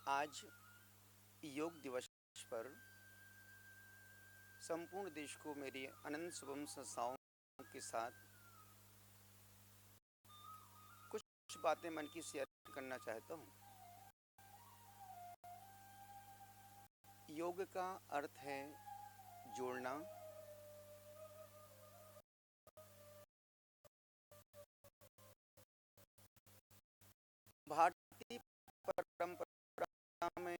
आज योग दिवस पर संपूर्ण देश को मेरी अनंत शुभम संस्थाओं के साथ कुछ बातें मन की शेयर करना चाहता हूँ। योग का अर्थ है जोड़ना, भारतीय परंपरा में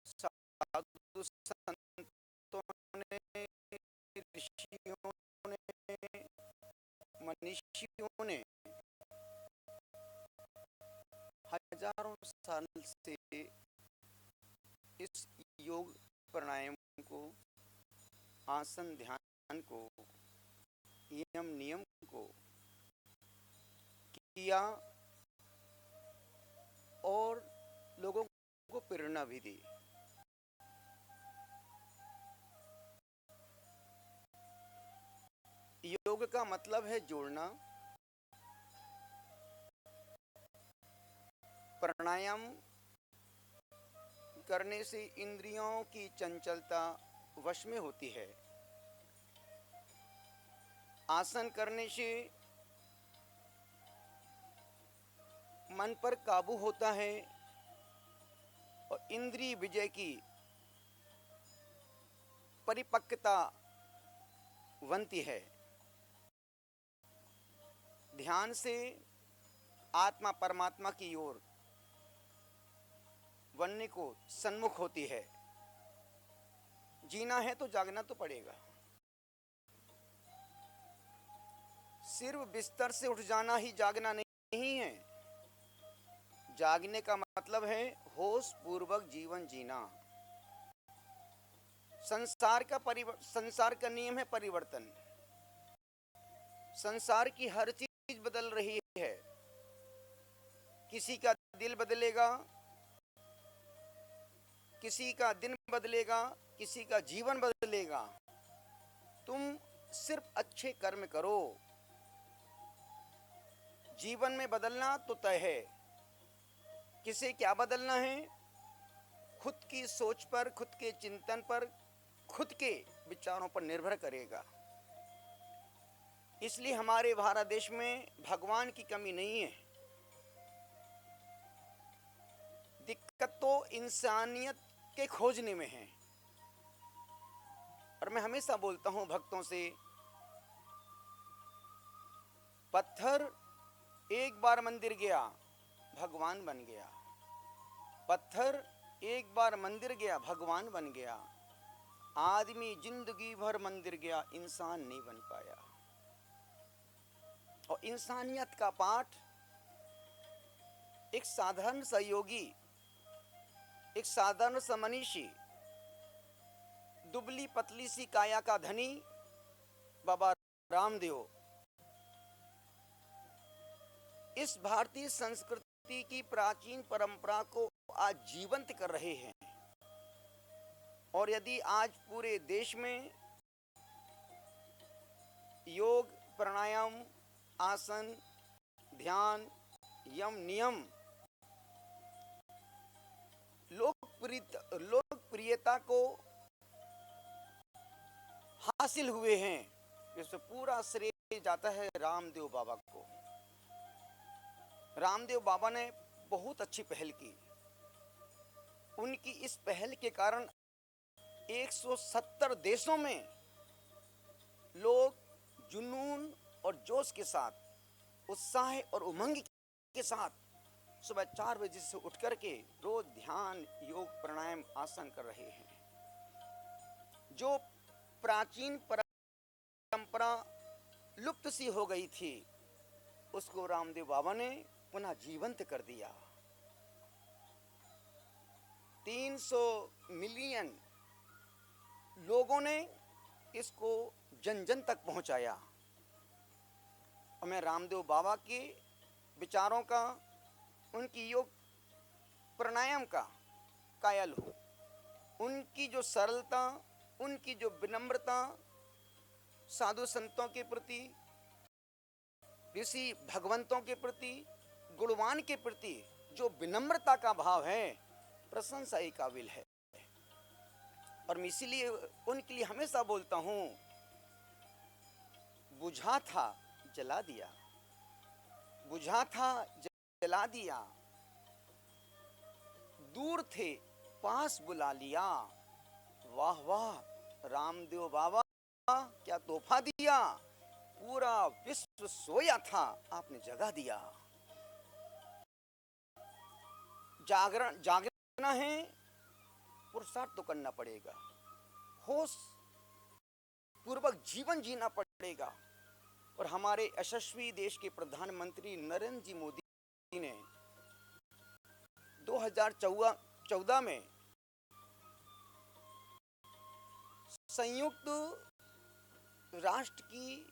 साधु संतों ने, ऋषियों ने, मनीषियों ने हजारों साल से इस योग प्राणायाम को, आसन ध्यान को, यम नियम को किया और लोगों को प्रेरणा भी दी। योग का मतलब है जोड़ना। प्राणायाम करने से इंद्रियों की चंचलता वश में होती है। आसन करने से मन पर काबू होता है और इंद्रिय विजय की परिपक्वता बनती है। ध्यान से आत्मा परमात्मा की ओर बनने को सन्मुख होती है। जीना है तो जागना तो पड़ेगा। सिर्फ बिस्तर से उठ जाना ही जागना नहीं है। जागने का मतलब है होश पूर्वक जीवन जीना। संसार का नियम है परिवर्तन। संसार की हर चीज बदल रही है। किसी का दिल बदलेगा, किसी का दिन बदलेगा, किसी का जीवन बदलेगा। तुम सिर्फ अच्छे कर्म करो। जीवन में बदलना तो तय है। किसे क्या बदलना है? खुद की सोच पर, खुद के चिंतन पर, खुद के विचारों पर निर्भर करेगा। इसलिए हमारे भारत देश में भगवान की कमी नहीं है। दिक्कत तो इंसानियत के खोजने में है। और मैं हमेशा बोलता हूं भक्तों से, पत्थर एक बार मंदिर गया, भगवान बन गया। पत्थर एक बार मंदिर गया, भगवान बन गया। आदमी जिंदगी भर मंदिर गया, इंसान नहीं बन पाया। और इंसानियत का पाठ एक साधारण सा योगी, एक साधारण सा मनीषी, दुबली पतली सी काया का धनी बाबा रामदेव इस भारतीय संस्कृति की प्राचीन परंपरा को आज जीवंत कर रहे हैं। और यदि आज पूरे देश में योग, प्राणायाम, आसन, ध्यान, यम नियम लोकप्रियता को हासिल हुए हैं, इससे पूरा श्रेय जाता है रामदेव बाबा को। रामदेव बाबा ने बहुत अच्छी पहल की। उनकी इस पहल के कारण 170 देशों में लोग जुनून और जोश के साथ, उत्साह और उमंग के साथ सुबह 4 बजे से उठ करके रोज ध्यान, योग, प्राणायाम, आसन कर रहे हैं। जो प्राचीन परंपरा लुप्त सी हो गई थी, उसको रामदेव बाबा ने पुनः जीवंत कर दिया। 300 मिलियन लोगों ने इसको जन जन तक पहुंचाया। और मैं रामदेव बाबा के विचारों का, उनकी योग प्राणायाम का कायल हूँ। उनकी जो सरलता, उनकी जो विनम्रता साधु संतों के प्रति, ऋषि भगवंतों के प्रति, गुणवान के प्रति जो विनम्रता का भाव है, प्रशंसा ही काबिल है। और मैं इसीलिए उनके लिए हमेशा बोलता हूं, बुझा था जला दिया, बुझा था जला दिया, दूर थे पास बुला लिया। वाह वाह रामदेव बाबा, क्या तोहफा दिया, पूरा विश्व सोया था आपने जगा दिया। जागना है, पुरुषार्थ तो करना पड़ेगा, होश पूर्वक जीवन जीना पड़ेगा। और हमारे यशस्वी देश के प्रधानमंत्री नरेंद्र जी मोदी ने 2014 में संयुक्त राष्ट्र की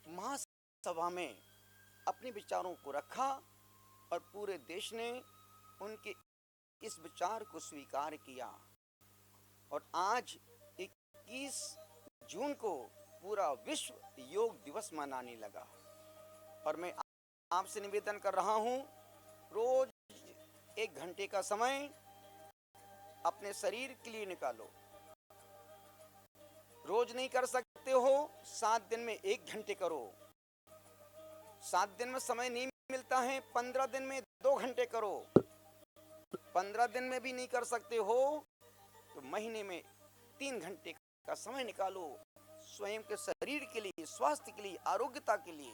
महासभा में अपने विचारों को रखा और पूरे देश ने उनके इस विचार को स्वीकार किया। और आज 21 जून को पूरा विश्व योग दिवस मनाने लगा। और मैं आपसे निवेदन कर रहा हूं, रोज 1 घंटे का समय अपने शरीर के लिए निकालो। रोज नहीं कर सकते हो, 7 दिन में 1 घंटे करो। 7 दिन में समय नहीं मिलता है, 15 दिन में 2 घंटे करो। 15 दिन में भी नहीं कर सकते हो तो महीने में 3 घंटे का समय निकालो, स्वयं के शरीर के लिए, स्वास्थ्य के लिए, आरोग्यता के लिए।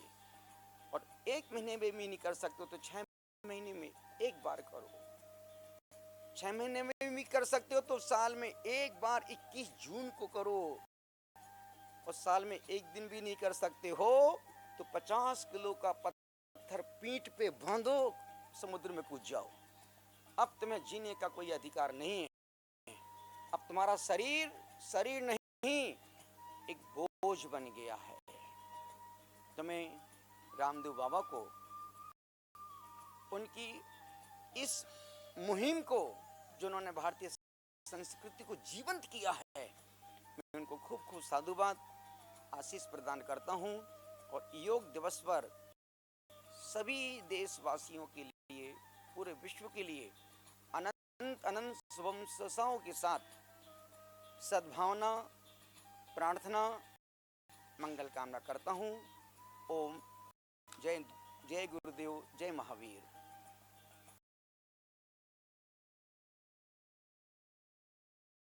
और 1 महीने में भी नहीं कर सकते हो तो 6 महीने में 1 बार करो। 6 महीने में भी कर सकते हो तो साल में 1 बार 21 जून को करो। और साल में 1 दिन भी नहीं कर सकते हो तो 50 किलो का पत्थर पीठ पे बांधो, समुद्र में कूद जाओ। अब तुम्हें जीने का कोई अधिकार नहीं है। अब तुम्हारा शरीर नहीं, एक बोझ बन गया है। तो मैं रामदेव बाबा को, उनकी इस मुहिम को, जो उन्होंने भारतीय संस्कृति को जीवंत किया है, मैं उनको खूब खूब साधुवाद आशीष प्रदान करता हूं। और योग दिवस पर सभी देशवासियों के लिए, पूरे विश्व के लिए अनंत अनंत शुभकामनाओं के साथ सद्भावना, प्रार्थना, मंगल कामना करता हूं। ओम जय गुरुदेव, जय महावीर।